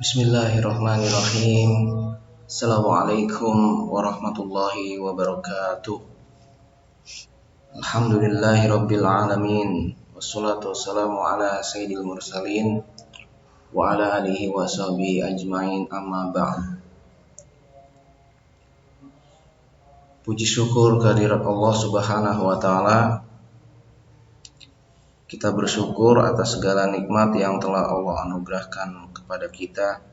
Bismillahirrahmanirrahim. Assalamualaikum warahmatullahi wabarakatuh. Alhamdulillahirabbil alamin. Wassalatu wassalamu ala sayyidil mursalin wa ala alihi wa sahbihi ajmain, amma ba'd. Puji syukur kehadirat Allah Subhanahu wa taala. Kita bersyukur atas segala nikmat yang telah Allah anugerahkan kepada kita,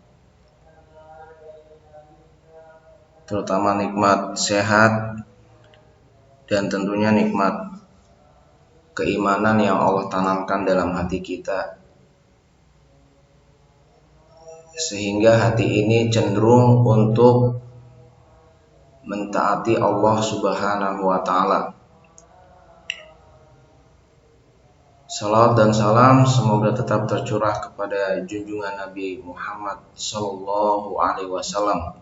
terutama nikmat sehat dan tentunya nikmat keimanan yang Allah tanamkan dalam hati kita, sehingga hati ini cenderung untuk mentaati Allah Subhanahu wa taala. Salawat dan salam semoga tetap tercurah kepada junjungan Nabi Muhammad Sallallahu Alaihi Wasallam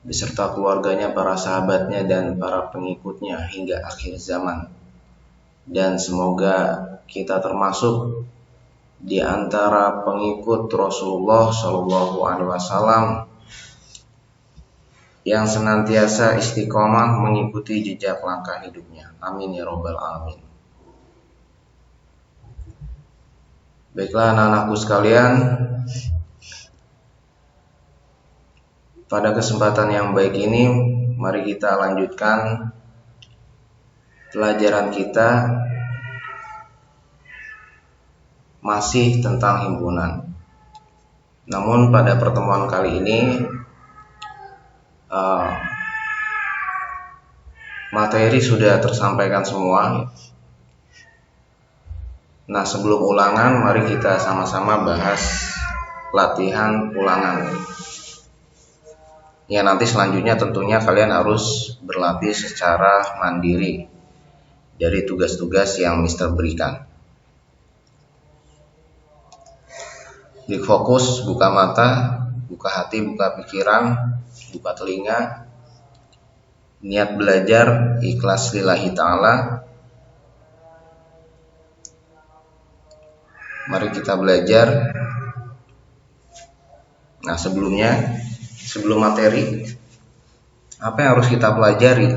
beserta keluarganya, para sahabatnya, dan para pengikutnya hingga akhir zaman. Dan semoga kita termasuk di antara pengikut Rasulullah Sallallahu Alaihi Wasallam yang senantiasa istiqomah mengikuti jejak langkah hidupnya. Amin ya robbal alamin. Baiklah anak-anakku sekalian, pada kesempatan yang baik ini mari kita lanjutkan pelajaran kita masih tentang himpunan. Namun pada pertemuan kali ini materi sudah tersampaikan semua. Nah, sebelum ulangan, mari kita sama-sama bahas latihan ulangan. Ya, nanti selanjutnya tentunya kalian harus berlatih secara mandiri dari tugas-tugas yang Mister berikan. Jadi fokus, buka mata, buka hati, buka pikiran, buka telinga. Niat belajar, ikhlas lillahi ta'ala. Mari kita belajar. Nah, sebelum materi, apa yang harus kita pelajari?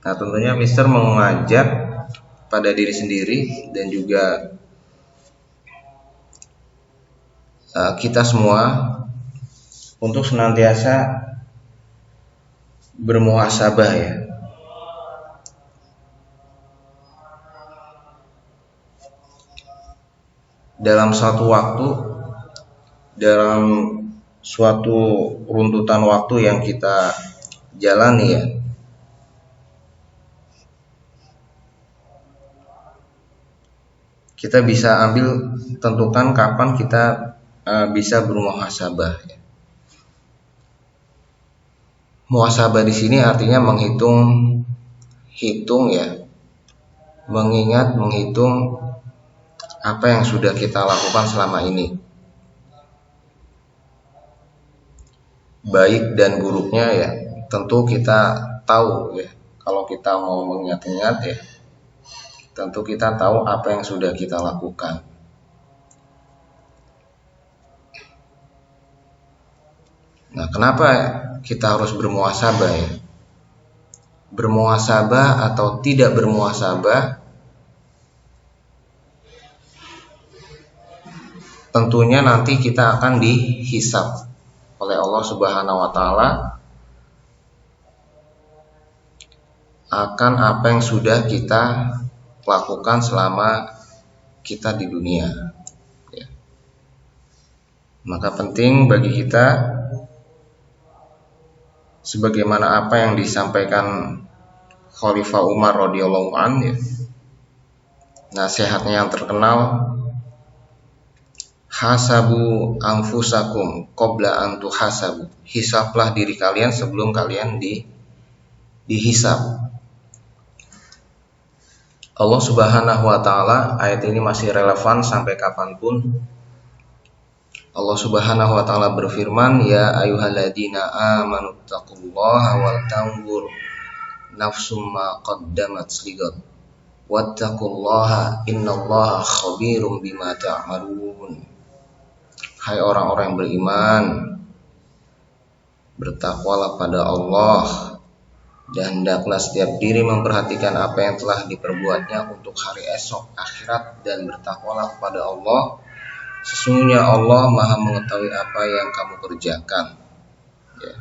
Nah, tentunya Mister mengajak pada diri sendiri dan juga kita semua untuk senantiasa bermuhasabah ya. Dalam suatu runtutan waktu yang kita jalani ya. Kita bisa tentukan kapan kita bisa bermuhasabah ya. Muhasabah di sini artinya menghitung ya. Menghitung apa yang sudah kita lakukan selama ini, baik dan buruknya ya. Tentu kita tahu ya, kalau kita mau mengingat-ingat ya, tentu kita tahu apa yang sudah kita lakukan. Nah, kenapa kita harus bermuhasabah ya? Bermuhasabah atau tidak bermuhasabah, tentunya nanti kita akan dihisab oleh Allah Subhanahu wa taala akan apa yang sudah kita lakukan selama kita di dunia ya. Maka penting bagi kita, sebagaimana apa yang disampaikan Khalifah Umar radhiyallahu anhu ya, nasihatnya yang terkenal, hasabu anfusakum qabla an tuhasabu. Hisablah diri kalian sebelum kalian dihisab. Allah Subhanahu wa taala, ayat ini masih relevan sampai kapanpun. Allah Subhanahu wa taala berfirman, ya ayyuhalladzina amanu taqullaha wal tanzur nafsum ma qaddamat lighad wattaqullaha innallaha khabirum bima ta'malun. Hai orang-orang yang beriman, bertakwalah pada Allah, dan hendaklah setiap diri memperhatikan apa yang telah diperbuatnya untuk hari esok akhirat, dan bertakwalah kepada Allah. Sesungguhnya Allah Maha mengetahui apa yang kamu kerjakan. Ya.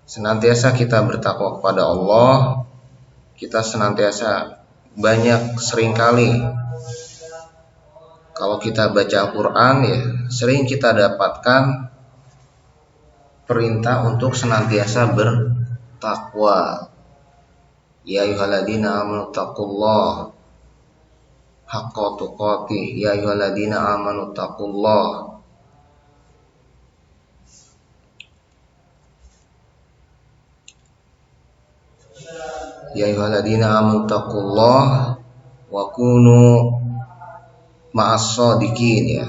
Senantiasa kita bertakwa kepada Allah. Kita senantiasa seringkali kalau kita baca Al-Quran, ya sering kita dapatkan perintah untuk senantiasa bertakwa. Ya ayyuhalladzina amanu taqullaha haqqa tuqatih. Ya ayyuhalladzina amanu taqullaha. Ya ayyuhalladzina amanu taqullaha wa kunu ma'as shadiqin, ya.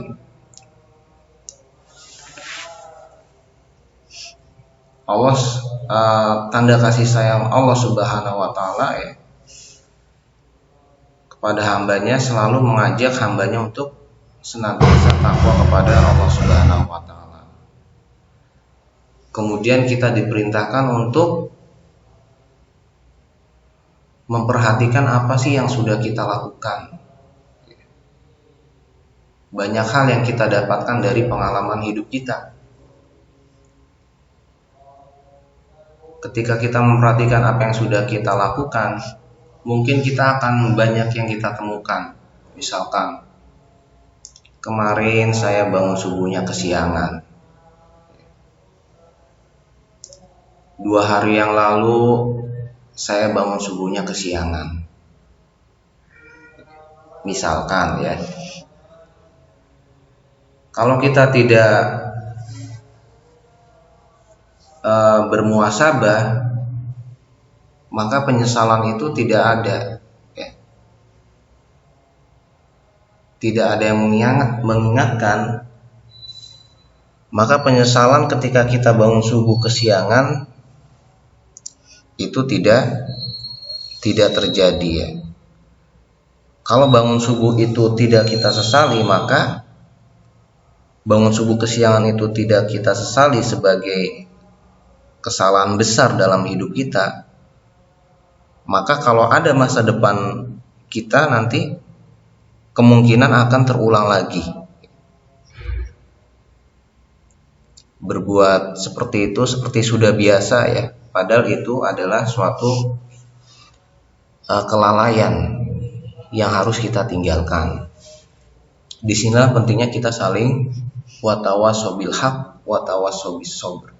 Allah, tanda kasih sayang Allah Subhanahu wa taala, ya, kepada hambanya selalu mengajak hambanya untuk senantiasa takwa kepada Allah Subhanahu wa taala. Kemudian kita diperintahkan untuk memperhatikan apa sih yang sudah kita lakukan. Banyak hal yang kita dapatkan dari pengalaman hidup kita. Ketika kita memperhatikan apa yang sudah kita lakukan, mungkin kita akan banyak yang kita temukan. Misalkan, kemarin saya bangun subuhnya kesiangan. 2 hari yang lalu saya bangun subuhnya kesiangan. Misalkan, ya. Kalau kita tidak bermuhasabah, maka penyesalan itu tidak ada, ya. Tidak ada yang mengingatkan, maka penyesalan ketika kita bangun subuh kesiangan itu tidak terjadi, ya. Kalau bangun subuh itu tidak kita sesali, maka bangun subuh kesiangan itu tidak kita sesali sebagai kesalahan besar dalam hidup kita, maka kalau ada masa depan kita nanti kemungkinan akan terulang lagi. Berbuat seperti itu seperti sudah biasa, ya, padahal itu adalah suatu kelalaian yang harus kita tinggalkan. Disinilah pentingnya kita saling watawasau bil haq watawasau bis sabr,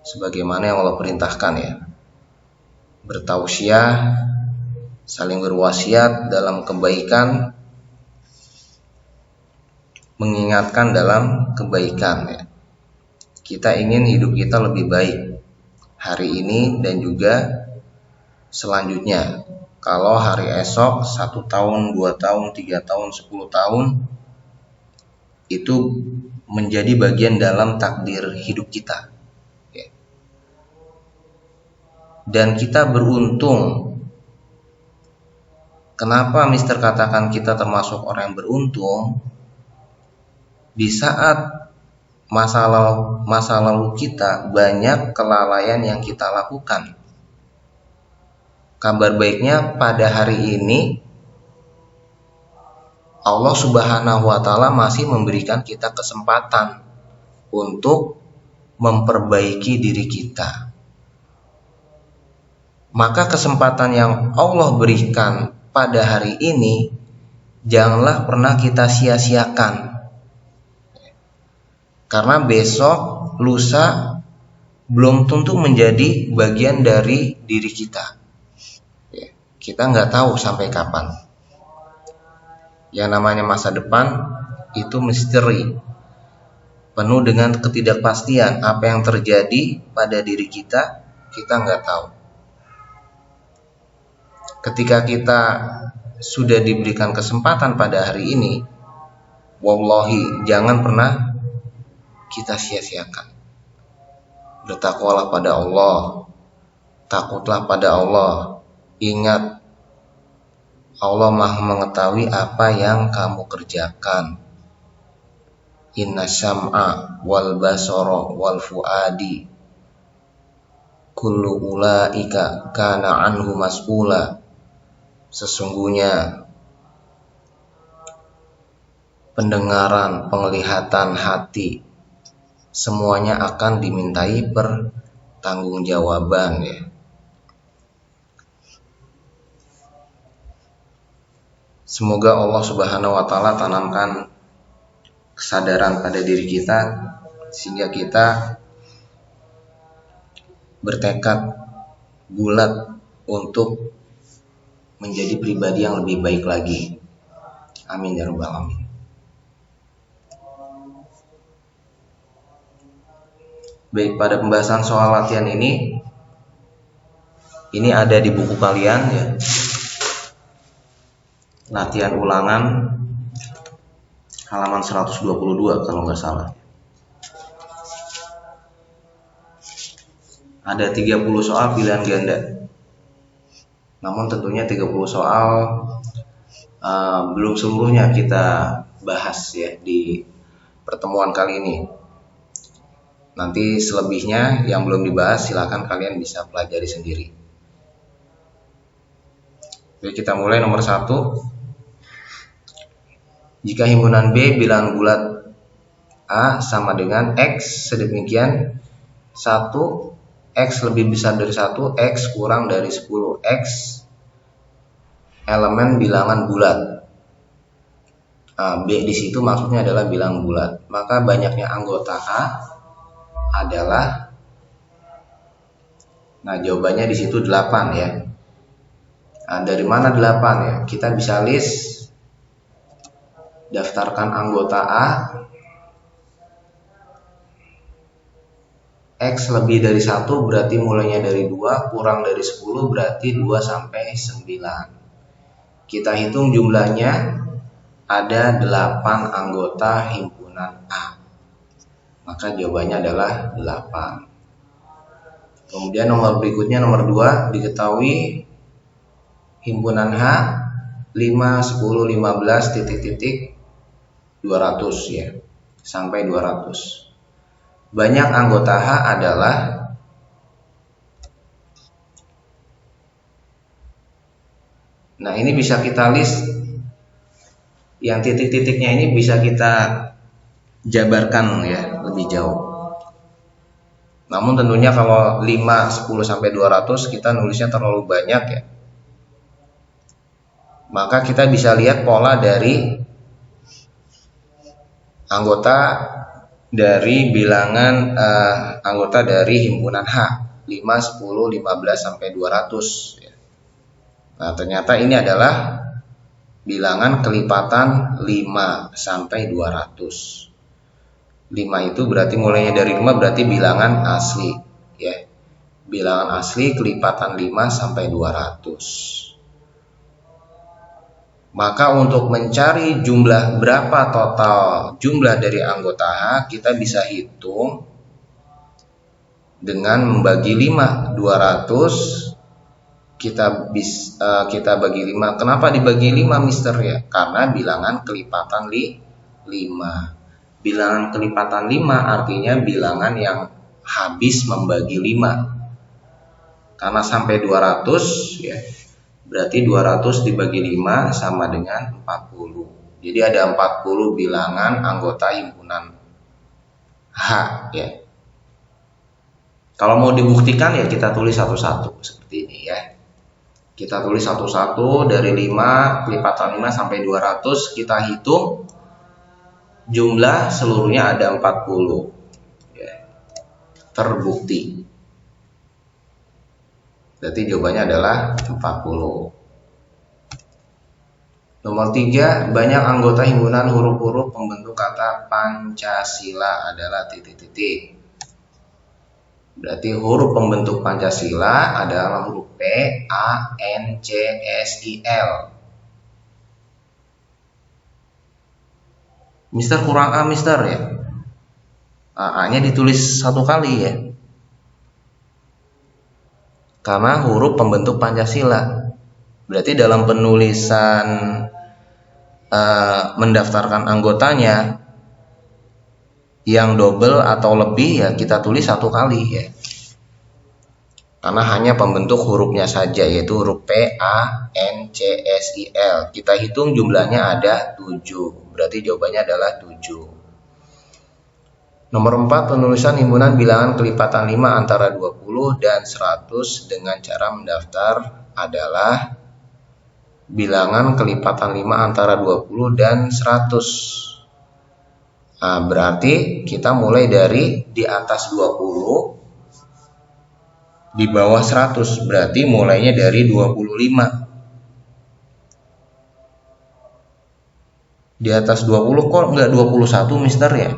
sebagaimana yang Allah perintahkan, ya. Bertausiah, saling berwasiat dalam kebaikan, mengingatkan dalam kebaikan, ya. Kita ingin hidup kita lebih baik hari ini dan juga selanjutnya. Kalau hari esok 1 tahun, 2 tahun, 3 tahun, 10 tahun itu menjadi bagian dalam takdir hidup kita, ya. Dan kita beruntung. Kenapa Mister katakan kita termasuk orang yang beruntung? Di saat masa lalu kita banyak kelalaian yang kita lakukan. Kabar baiknya pada hari ini Allah Subhanahu wa taala masih memberikan kita kesempatan untuk memperbaiki diri kita. Maka kesempatan yang Allah berikan pada hari ini janganlah pernah kita sia-siakan. Karena besok, lusa belum tentu menjadi bagian dari diri kita. Kita nggak tahu sampai kapan. Yang namanya masa depan itu misteri, penuh dengan ketidakpastian. Apa yang terjadi pada diri kita nggak tahu. Ketika kita sudah diberikan kesempatan pada hari ini, wallahi jangan pernah kita sia-siakan. Bertakwalah pada Allah, takutlah pada Allah. Ingat, Allah Maha mengetahui apa yang kamu kerjakan. Inna syam'a wal basara wal fuadi kullu ulaika kana anhu mas'ula. Sesungguhnya pendengaran, penglihatan, hati, semuanya akan dimintai pertanggungjawaban ya. Semoga Allah Subhanahu wa taala tanamkan kesadaran pada diri kita sehingga kita bertekad bulat untuk menjadi pribadi yang lebih baik lagi. Amin ya rabbal alamin. Baik, pada pembahasan soal latihan ini ada di buku kalian ya. Latihan ulangan halaman 122 kalau nggak salah. Ada 30 soal pilihan ganda. Namun tentunya 30 soal belum seluruhnya kita bahas ya di pertemuan kali ini. Nanti selebihnya yang belum dibahas silakan kalian bisa pelajari sendiri. Oke, kita mulai nomor 1. Jika himpunan B bilangan bulat A sama dengan X sedemikian 1, X lebih besar dari 1, X kurang dari 10, X elemen bilangan bulat. B di situ maksudnya adalah bilangan bulat. Maka banyaknya anggota A adalah, nah jawabannya di situ 8 ya. Nah, dari mana 8 ya? Kita bisa list, daftarkan anggota A. X lebih dari 1 berarti mulainya dari 2, kurang dari 10 berarti 2 sampai 9. Kita hitung jumlahnya, ada 8 anggota himpunan A. Maka jawabannya adalah 8. Kemudian nomor berikutnya, nomor 2, diketahui himpunan H 5, 10, 15 titik-titik 200 ya, sampai 200. Banyak anggota H adalah, nah ini bisa kita list, yang titik-titiknya ini bisa kita jabarkan ya lebih jauh. Namun tentunya kalau 5, 10 sampai 200 kita nulisnya terlalu banyak ya. Maka kita bisa lihat pola dari anggota dari bilangan anggota dari himpunan H 5, 10, 15 sampai 200 ya. Nah, ternyata ini adalah bilangan kelipatan 5 sampai 200. 5 itu berarti mulainya dari 5 berarti bilangan asli ya. Bilangan asli kelipatan 5 sampai 200. Maka untuk mencari jumlah berapa total jumlah dari anggota H, kita bisa hitung dengan membagi 5. 200 kita bagi 5. Kenapa dibagi 5, Mister ya? Karena bilangan kelipatan 5. Bilangan kelipatan 5 artinya bilangan yang habis membagi 5. Karena sampai 200 ya. Berarti 200 dibagi 5 sama dengan 40. Jadi ada 40 bilangan anggota himpunan H ya. Kalau mau dibuktikan ya kita tulis satu-satu seperti ini ya. Kita tulis satu-satu dari 5, kelipatan 5 sampai 200, kita hitung jumlah seluruhnya ada 40 ya. Terbukti. Berarti jawabannya adalah 40. Nomor 3, banyak anggota himpunan huruf-huruf pembentuk kata Pancasila adalah titik-titik. Berarti huruf pembentuk Pancasila adalah huruf P, A, N, C, S, I, L. Mister kurang A, Mister ya. A-nya ditulis satu kali ya. Karena huruf pembentuk Pancasila. Berarti dalam penulisan mendaftarkan anggotanya Yang double atau lebih ya kita tulis satu kali ya. Karena hanya pembentuk hurufnya saja, yaitu huruf P, A, N, C, S, I, L. Kita hitung jumlahnya ada 7. Berarti jawabannya adalah 7. Nomor 4, penulisan himpunan bilangan kelipatan 5 antara 20 dan 100 dengan cara mendaftar adalah bilangan kelipatan 5 antara 20 dan 100. Nah, berarti kita mulai dari di atas 20 di bawah 100, berarti mulainya dari 25. Di atas 20 kok enggak 21 mister ya?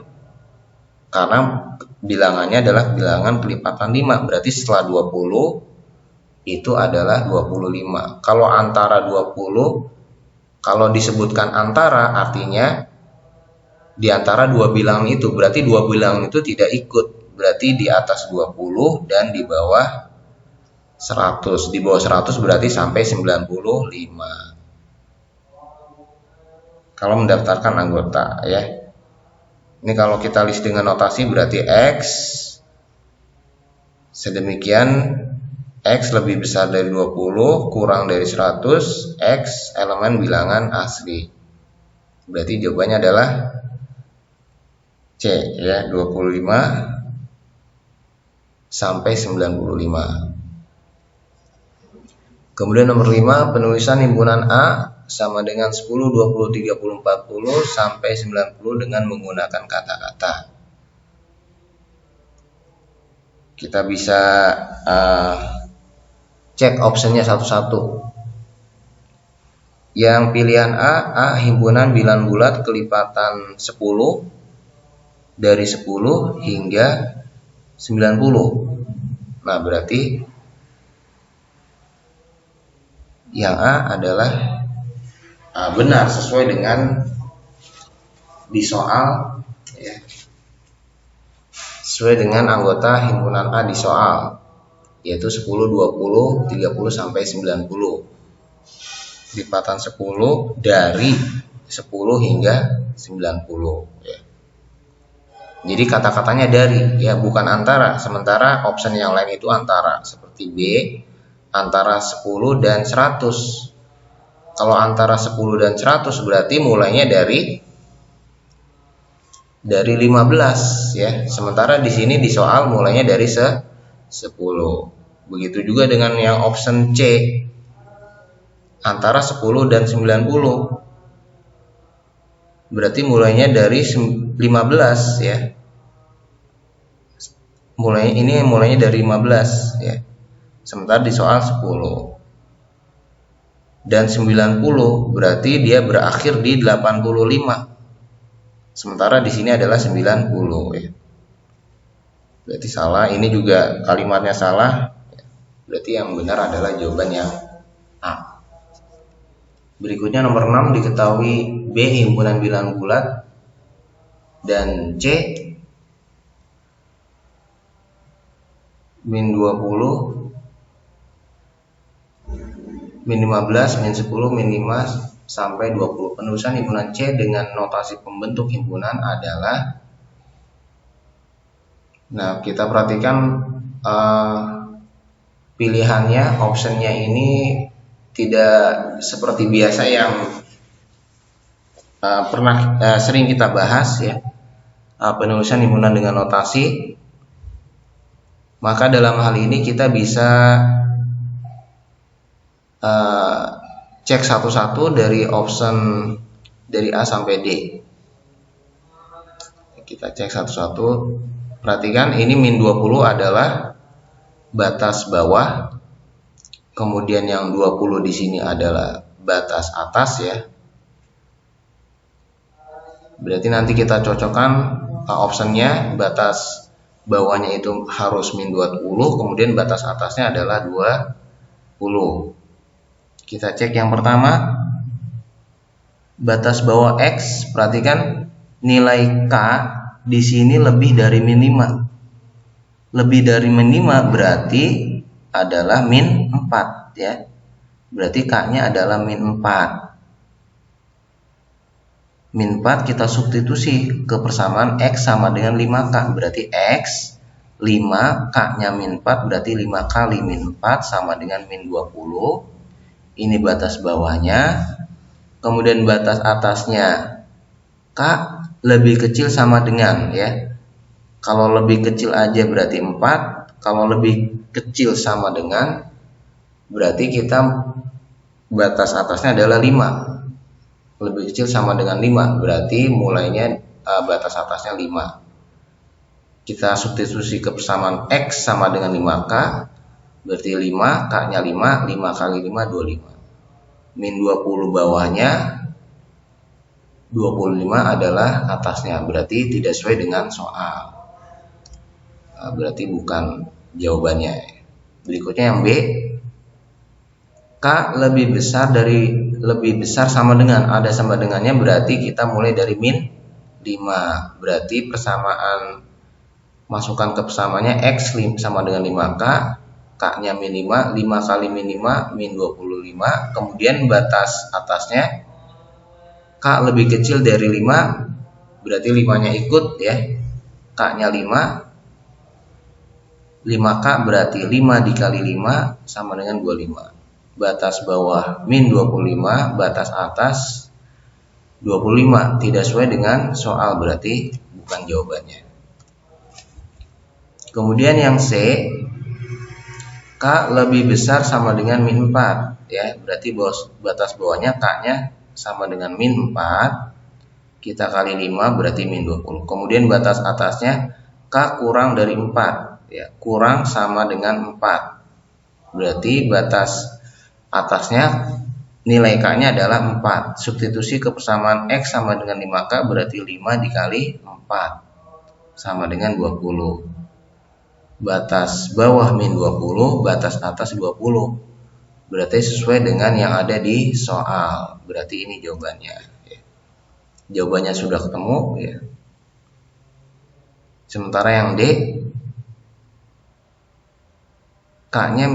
Karena bilangannya adalah bilangan kelipatan 5, berarti setelah 20 itu adalah 25. Kalau antara 20, kalau disebutkan antara artinya di antara dua bilangan itu, berarti dua bilangan itu tidak ikut. Berarti di atas 20 dan di bawah 100. Di bawah 100 berarti sampai 95. Kalau mendaftarkan anggota ya. Ini kalau kita list dengan notasi berarti X sedemikian, X lebih besar dari 20 kurang dari 100, X elemen bilangan asli. Berarti jawabannya adalah C ya, 25 sampai 95. Kemudian nomor 5, penulisan himpunan A sama dengan 10, 20, 30, 40 sampai 90 dengan menggunakan kata-kata. Kita bisa cek optionnya satu-satu. Yang pilihan A himpunan bilangan bulat kelipatan 10 dari 10 hingga 90. Nah, berarti yang A adalah benar sesuai dengan di soal ya. Sesuai dengan anggota himpunan A di soal, yaitu 10, 20, 30 sampai 90. Lipatan 10 dari 10 hingga 90 ya. Jadi kata-katanya dari ya, bukan antara. Sementara option yang lain itu antara, seperti B antara 10 dan 100. Kalau antara 10 dan 100 berarti mulainya dari 15 ya. Sementara di sini di soal mulainya dari 10. Begitu juga dengan yang option C antara 10 dan 90. Berarti mulainya dari 15 ya. Mulainya dari 15 ya. Sementara di soal 10. Dan 90 berarti dia berakhir di 85. Sementara di sini adalah 90 ya. Berarti salah, ini juga kalimatnya salah. Berarti yang benar adalah jawaban yang A. Berikutnya nomor 6, diketahui B himpunan bilangan bulat dan C min 20, min 15, min 10, min 5 sampai 20. Penulisan himpunan C dengan notasi pembentuk himpunan adalah, nah kita perhatikan pilihannya, optionnya ini tidak seperti biasa yang sering kita bahas ya, penulisan himpunan dengan notasi. Maka dalam hal ini kita bisa cek satu-satu dari option dari A sampai D. Kita cek satu-satu. Perhatikan ini min 20 adalah batas bawah. Kemudian yang 20 di sini adalah batas atas ya. Berarti nanti kita cocokkan optionnya, batas bawahnya itu harus min 20, kemudian batas atasnya adalah 20. Kita cek yang pertama, batas bawah X. Perhatikan nilai K di sini lebih dari min 5. Lebih dari min 5 berarti adalah min 4 ya. Berarti K-nya adalah min 4. Min 4 kita substitusi ke persamaan X sama dengan 5K. Berarti X 5, K-nya min 4, berarti 5 kali min 4 sama dengan min 20. Ini batas bawahnya. Kemudian batas atasnya K lebih kecil sama dengan, ya. Kalau lebih kecil aja berarti 4. Kalau lebih kecil sama dengan, berarti kita batas atasnya adalah 5. Lebih kecil sama dengan 5, berarti mulainya batas atasnya 5. Kita substitusi ke persamaan X sama dengan 5K, berarti 5, K-nya 5, 5 kali 5, 25. Min 20 bawahnya, 25 adalah atasnya, berarti tidak sesuai dengan soal. Berarti bukan jawabannya. Berikutnya yang B, K lebih besar sama dengan, ada sama dengannya, berarti kita mulai dari min 5. Berarti persamaan, masukkan ke persamaannya X sama dengan 5K, K-nya min 5, 5 kali min 5, min 25. Kemudian batas atasnya K lebih kecil dari 5, berarti 5-nya ikut, ya. K-nya 5, 5K berarti 5 dikali 5 sama dengan 25. Batas bawah min 25, batas atas 25. Tidak sesuai dengan soal, berarti bukan jawabannya. Kemudian yang C, K lebih besar sama dengan min 4, ya. Berarti batas bawahnya K-nya sama dengan min 4. Kita kali 5 berarti min 20. Kemudian batas atasnya K kurang dari 4, ya. Kurang sama dengan 4. Berarti batas atasnya nilai K-nya adalah 4. Substitusi ke persamaan X sama dengan 5K, berarti 5 dikali 4 sama dengan 20. Batas bawah min 20, batas atas 20. Berarti sesuai dengan yang ada di soal. Berarti ini jawabannya, ya. Jawabannya sudah ketemu, ya. Sementara yang D, K-nya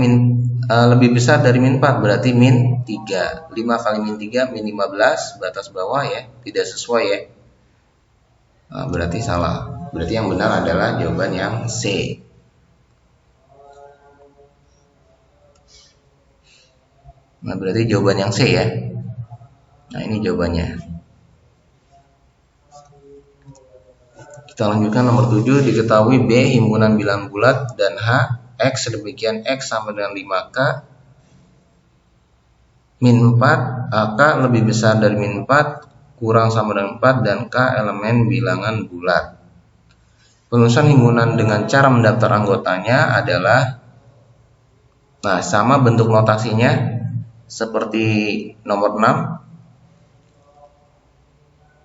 lebih besar dari min 4, berarti min 3. 5 kali min 3, min 15, batas bawah, ya. Tidak sesuai, ya. Berarti salah. Berarti yang benar adalah jawaban yang C. Nah, berarti jawaban yang C, ya. Nah, ini jawabannya. Kita lanjutkan nomor 7. Diketahui B himpunan bilangan bulat dan H X sedemikian X sama dengan 5K min 4, K lebih besar dari min 4, kurang sama dengan 4, dan K elemen bilangan bulat. Penulisan himpunan dengan cara mendaftar anggotanya adalah, nah, sama bentuk notasinya seperti nomor 6.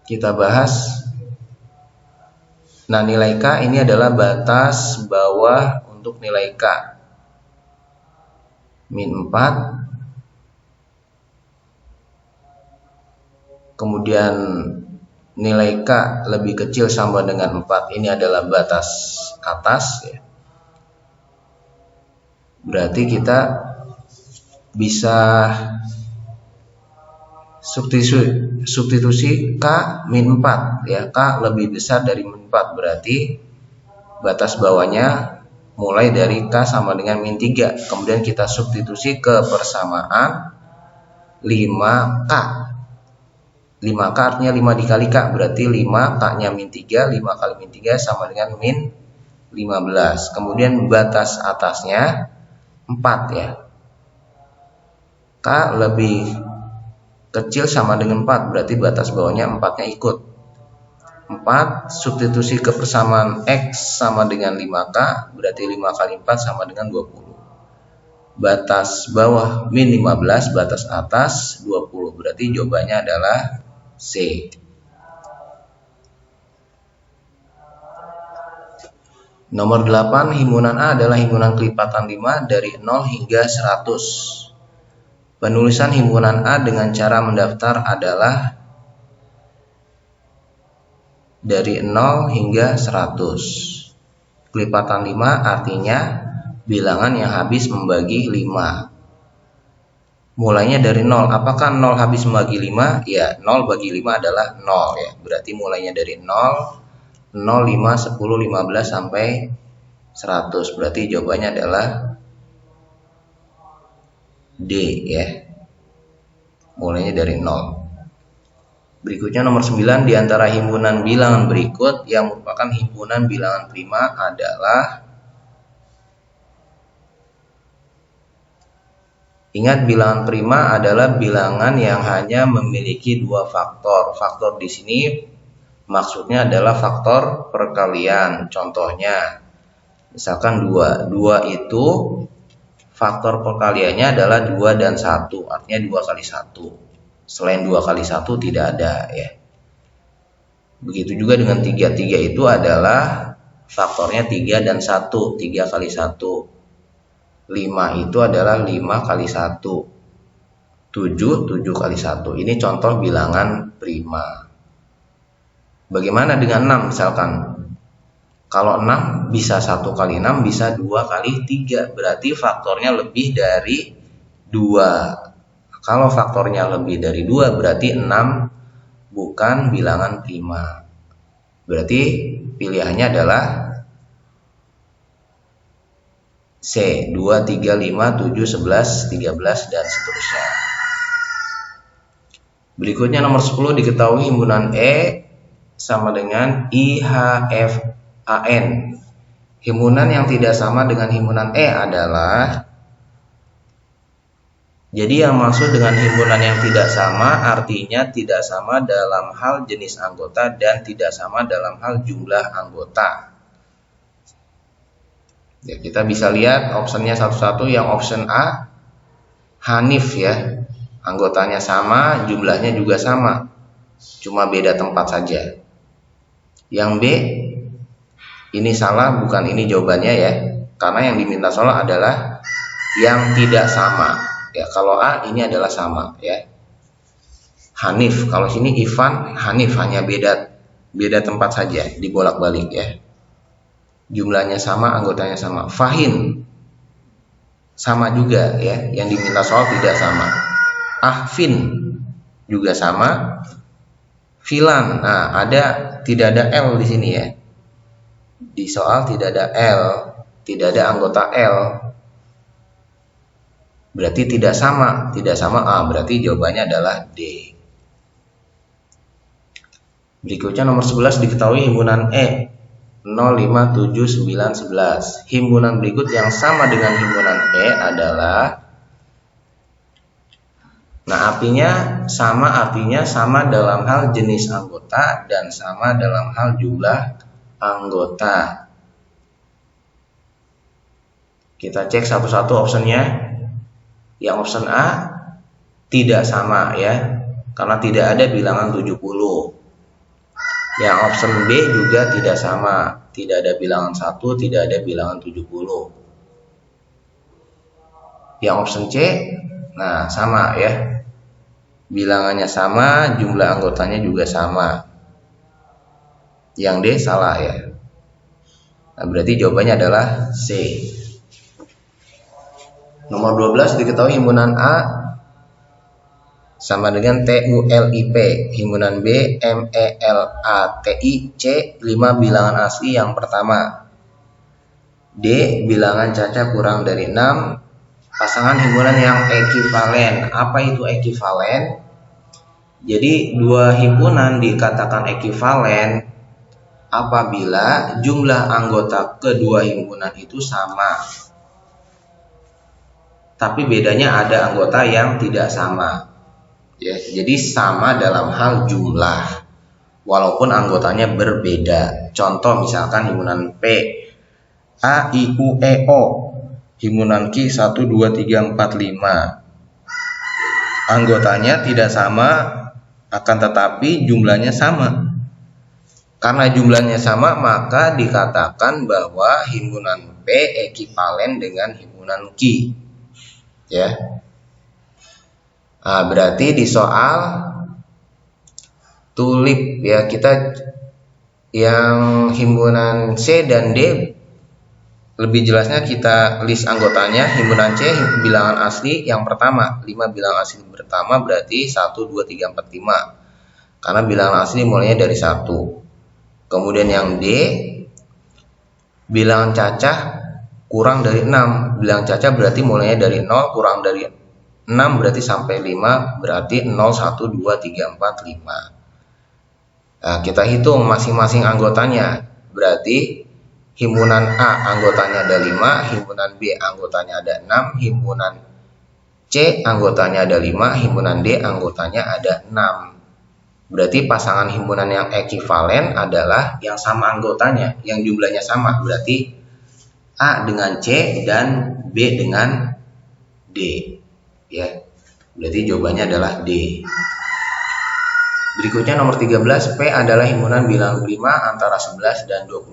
Kita bahas. Nah, nilai K ini adalah batas bawah untuk nilai K. Min 4. Kemudian nilai K lebih kecil sama dengan 4. Ini adalah batas atas, ya. Berarti kita bisa substitusi K min 4, ya. K lebih besar dari min 4, berarti batas bawahnya mulai dari K sama dengan min 3. Kemudian kita substitusi ke persamaan 5K. 5K artinya 5 dikali K, berarti 5, K-nya min 3, 5 kali min 3 sama dengan min 15. Kemudian batas atasnya 4, ya. K lebih kecil sama dengan 4, berarti batas bawahnya 4-nya ikut. 4 substitusi ke persamaan X sama dengan 5K, berarti 5 kali 4 sama dengan 20. Batas bawah min 15, batas atas 20. Berarti jawabannya adalah C. Nomor 8, himpunan A adalah himpunan kelipatan 5 dari 0 hingga 100. Penulisan himpunan A dengan cara mendaftar adalah dari 0 hingga 100. Kelipatan 5 artinya bilangan yang habis membagi 5. mulainya dari 0. Apakah 0 habis membagi 5? Ya, 0 bagi 5 adalah 0 ya. Berarti mulainya dari 0, 0, 5, 10, 15 sampai 100. Berarti jawabannya adalah D ya. Mulainya dari 0. Berikutnya nomor 9, di antara himpunan bilangan berikut yang merupakan himpunan bilangan prima adalah, ingat, bilangan prima adalah bilangan yang hanya memiliki dua faktor. Faktor di sini maksudnya adalah faktor perkalian. Contohnya, misalkan 2. 2 itu faktor perkaliannya adalah 2 dan 1. Artinya 2 kali 1. Selain 2 kali 1 tidak ada ya. Begitu juga dengan 3. 3 itu adalah faktornya 3 dan 1. 3 kali 1. 5 itu adalah 5 kali 1. 7 kali 1. Ini contoh bilangan prima. Bagaimana dengan 6 misalkan? Kalau 6 bisa 1 kali 6 bisa 2 kali 3. Berarti faktornya lebih dari 2. Kalau faktornya lebih dari 2 berarti 6 bukan bilangan prima. Berarti pilihannya adalah C. 2, 3, 5, 7, 11, 13 dan seterusnya. Berikutnya nomor 10, diketahui himpunan E sama dengan IHFAN. Himpunan yang tidak sama dengan himpunan E adalah, jadi yang maksud dengan himpunan yang tidak sama artinya tidak sama dalam hal jenis anggota dan tidak sama dalam hal jumlah anggota. Ya, kita bisa lihat optionnya satu-satu. Yang option A, Hanif ya, anggotanya sama, jumlahnya juga sama, cuma beda tempat saja. Yang B, ini salah, bukan ini jawabannya ya, karena yang diminta salah adalah yang tidak sama. Ya, kalau A ini adalah sama ya. Hanif, kalau sini Ivan, Hanif, hanya beda tempat saja, dibolak-balik ya. Jumlahnya sama, anggotanya sama. Fahin sama juga ya, yang diminta soal tidak sama. Ahfin juga sama. Filan, nah tidak ada L di sini ya. Di soal tidak ada L, tidak ada anggota L. Berarti tidak sama A, berarti jawabannya adalah D. Berikutnya nomor 11, diketahui himpunan E 0, 5, 7, 9, 11. Himpunan berikut yang sama dengan himpunan E adalah, nah artinya sama dalam hal jenis anggota dan sama dalam hal jumlah anggota. Kita cek satu-satu optionnya. Yang option A tidak sama ya, karena tidak ada bilangan 70. Yang option B juga tidak sama, tidak ada bilangan 1, tidak ada bilangan 70. Yang option C, nah sama ya, bilangannya sama, jumlah anggotanya juga sama. Yang D salah ya. Nah, berarti jawabannya adalah C. Nomor 12, diketahui himpunan A sama dengan TULIP, himpunan B MELATI, C 5 bilangan asli yang pertama, D bilangan caca kurang dari 6. Pasangan himpunan yang ekivalen. Apa itu ekivalen? Jadi dua himpunan dikatakan ekivalen apabila jumlah anggota kedua himpunan itu sama, tapi bedanya ada anggota yang tidak sama ya. Jadi sama dalam hal jumlah walaupun anggotanya berbeda. Contoh misalkan himpunan P A I U E O, himpunan Q 1 2 3 4 5. Anggotanya tidak sama, akan tetapi jumlahnya sama. Karena jumlahnya sama, maka dikatakan bahwa himpunan P ekivalen dengan himpunan Q. Ya, nah, berarti di soal tulip ya, kita yang himpunan C dan D Lebih jelasnya kita list anggotanya. Himpunan C bilangan asli yang pertama. 5 bilangan asli pertama berarti 1, 2, 3, 4, 5. Karena bilangan asli mulainya dari 1. Kemudian yang D, bilangan cacah kurang dari 6. Bilangan cacah berarti mulainya dari 0, kurang dari 6 berarti sampai 5, berarti 0, 1, 2, 3, 4, 5. Nah, kita hitung masing-masing anggotanya. Berarti himpunan A anggotanya ada 5, himpunan B anggotanya ada 6, himpunan C anggotanya ada 5, himpunan D anggotanya ada 6. Berarti pasangan himpunan yang ekivalen adalah yang sama anggotanya, yang jumlahnya sama. Berarti A dengan C dan B dengan D. Ya. Berarti jawabannya adalah D. Berikutnya nomor 13, P adalah himpunan bilangan prima antara 11 dan 21.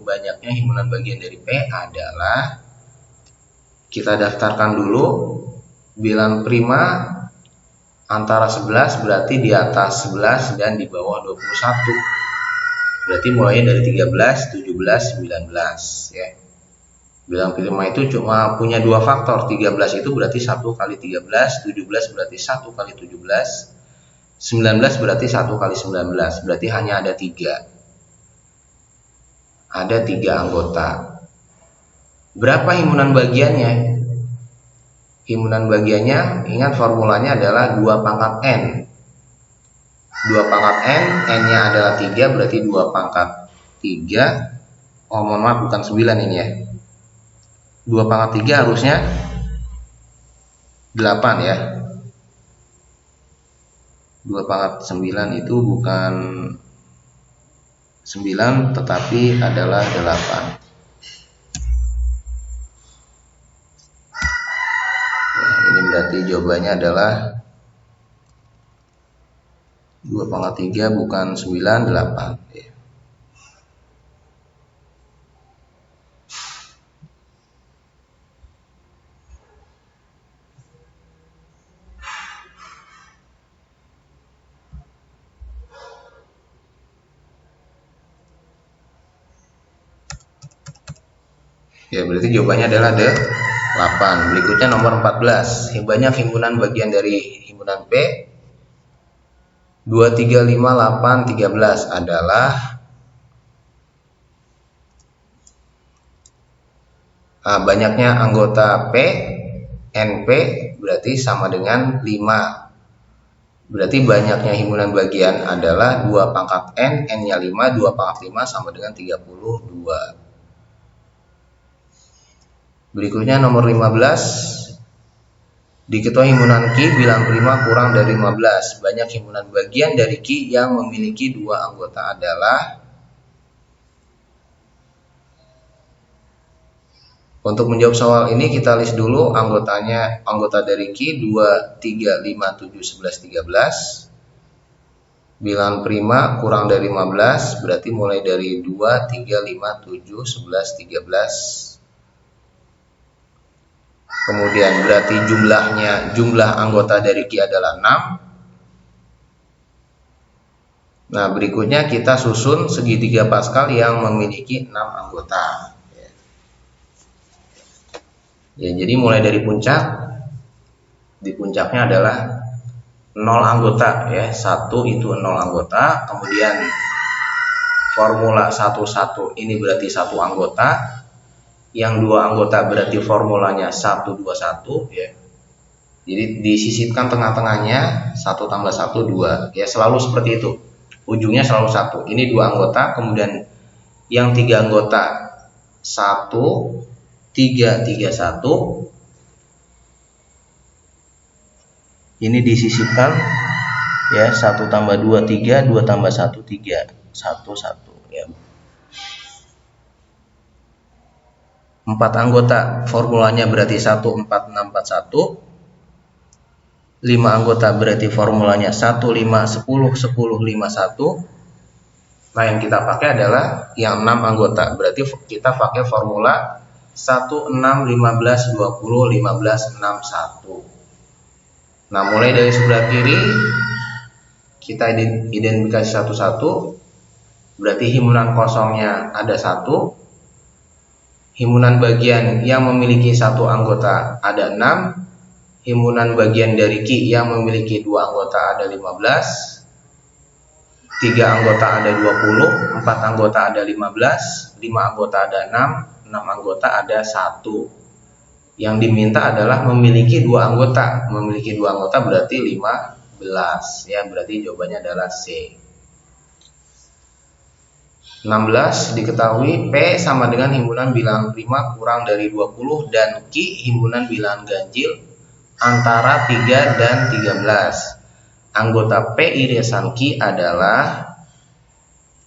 Banyaknya himpunan bagian dari P adalah, kita daftarkan dulu, bilangan prima antara 11 berarti di atas 11 dan di bawah 21. Berarti mulainya dari 13, 17, 19 ya. Bilangan prima itu cuma punya dua faktor. 13 itu berarti 1 kali 13, 17 berarti 1 kali 17, 19 berarti 1 kali 19. Berarti hanya ada 3. Ada 3 anggota. Berapa himpunan bagiannya? Himpunan bagiannya, ingat formulanya adalah 2 pangkat N. 2 pangkat N, N-nya adalah 3, berarti 2 pangkat 3. Oh, mohon maaf, bukan 9 ini ya. 2 pangkat 3 harusnya 8 ya. 2 pangkat 9 itu bukan 9, tetapi adalah 8. Berarti jawabannya adalah 2 pangkat 3 bukan 9, 8 ya. Ya, berarti jawabannya adalah 8. Berikutnya nomor 14. Banyak himpunan bagian dari himpunan P 2, 3, 5, 8, 13 adalah banyaknya anggota P, NP berarti sama dengan 5. Berarti banyaknya himpunan bagian adalah 2 pangkat N, N-nya 5, 2 pangkat 5 sama dengan 32. Berikutnya nomor 15. Diketahui himpunan Q bilangan prima kurang dari 15. Banyak himpunan bagian dari Q yang memiliki 2 anggota adalah. Untuk menjawab soal ini kita list dulu anggotanya. Anggota dari Q 2, 3, 5, 7, 11, 13. Bilangan prima kurang dari 15 berarti mulai dari 2, 3, 5, 7, 11, 13. Kemudian berarti jumlah anggota dari Q adalah 6. Nah, berikutnya kita susun segitiga Pascal yang memiliki 6 anggota. Ya, jadi mulai dari puncak. Di puncaknya adalah 0 anggota ya. 1 itu 0 anggota. Kemudian formula 11 ini berarti 1 anggota. Yang 2 anggota berarti formulanya 1, 2, 1 ya. Jadi disisipkan tengah-tengahnya 1 tambah 1, 2 ya, selalu seperti itu. Ujungnya selalu 1. Ini 2 anggota, kemudian yang 3 anggota 1, 3, 3, 1. Ini disisipkan ya, 1 tambah 2, 3, 2 tambah 1, 3, 1, 1 ya. 4 anggota formulanya berarti 1, 4, 6, 4, 1. 5 anggota berarti formulanya 1, 5, 10, 10, 5, 1. Nah, yang kita pakai adalah yang 6 anggota. Berarti kita pakai formula 1, 6, 15, 20, 15, 6, 1. Nah, mulai dari sebelah kiri kita identifikasi satu-satu. Berarti himpunan kosongnya ada 1. Himpunan bagian yang memiliki satu anggota ada 6. Himpunan bagian dari Ki yang memiliki 2 anggota ada 15. 3 anggota ada 20. 4 anggota ada 15. 5 anggota ada 6. 6 anggota ada 1. Yang diminta adalah memiliki 2 anggota. Memiliki 2 anggota berarti 15. Ya, berarti jawabannya adalah C. 16 diketahui P sama dengan himpunan bilangan prima kurang dari 20 dan Q himpunan bilangan ganjil antara 3 dan 13. Anggota P irisan Q adalah,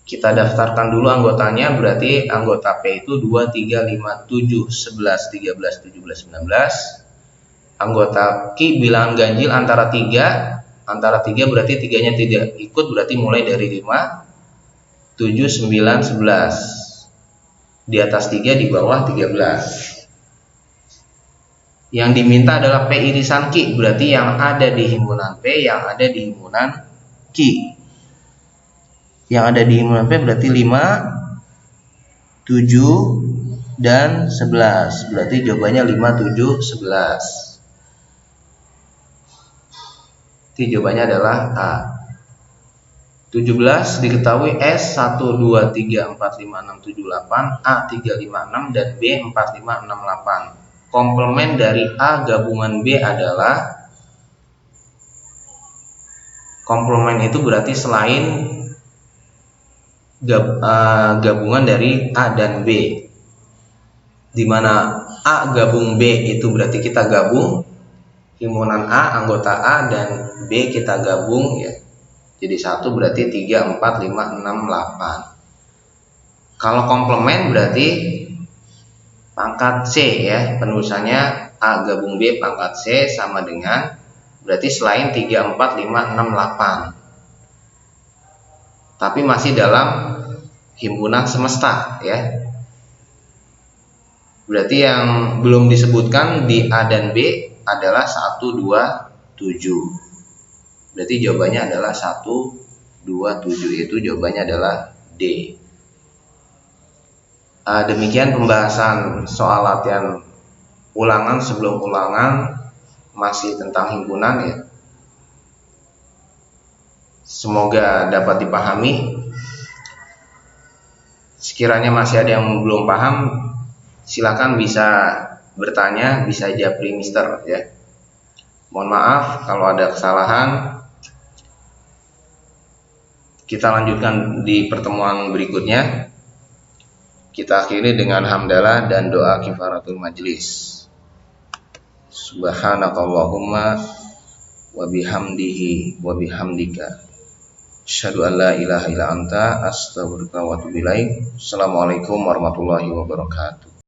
kita daftarkan dulu anggotanya, berarti anggota P itu 2, 3, 5, 7, 11, 13, 17, 19. Anggota Q bilangan ganjil antara 3 berarti 3-nya tidak ikut, berarti mulai dari 5, 7, 9, 11. Di atas 3, di bawah 13. Yang diminta adalah P irisan Q, berarti yang ada di himpunan P, yang ada di himpunan Q. Yang ada di himpunan P berarti 5, 7, dan 11. Berarti jawabannya 5, 7, 11. Jadi jawabannya adalah A. 17 diketahui S 1, 2, 3, 4, 5, 6, 7, 8, A 3, 5, 6, dan B 4, 5, 6, 8. Komplement dari A gabungan B adalah, komplement itu berarti selain gabungan dari A dan B, dimana A gabung B itu berarti kita gabung himpunan A, anggota A, dan B kita gabung ya. Jadi 1 berarti 3, 4, 5, 6, 8. Kalau komplement berarti pangkat C ya, penulisannya A gabung B pangkat C sama dengan, berarti selain 3, 4, 5, 6, 8. Tapi masih dalam himpunan semesta ya. Berarti yang belum disebutkan di A dan B adalah 1, 2, 7. Berarti jawabannya adalah 1, 2, 7. Itu jawabannya adalah D. Demikian pembahasan soal latihan ulangan sebelum ulangan, masih tentang himpunan ya. Semoga dapat dipahami. Sekiranya masih ada yang belum paham, silakan bisa bertanya, bisa japri Mister ya. Mohon maaf kalau ada kesalahan. Kita lanjutkan di pertemuan berikutnya. Kita akhiri dengan hamdalah dan doa kifaratul majlis. Subhanakallahumma wa bihamdihi wa bihamdika asyhadu an la ilaha illa anta astaghfiruka wa atubu ilaik. Assalamualaikum warahmatullahi wabarakatuh.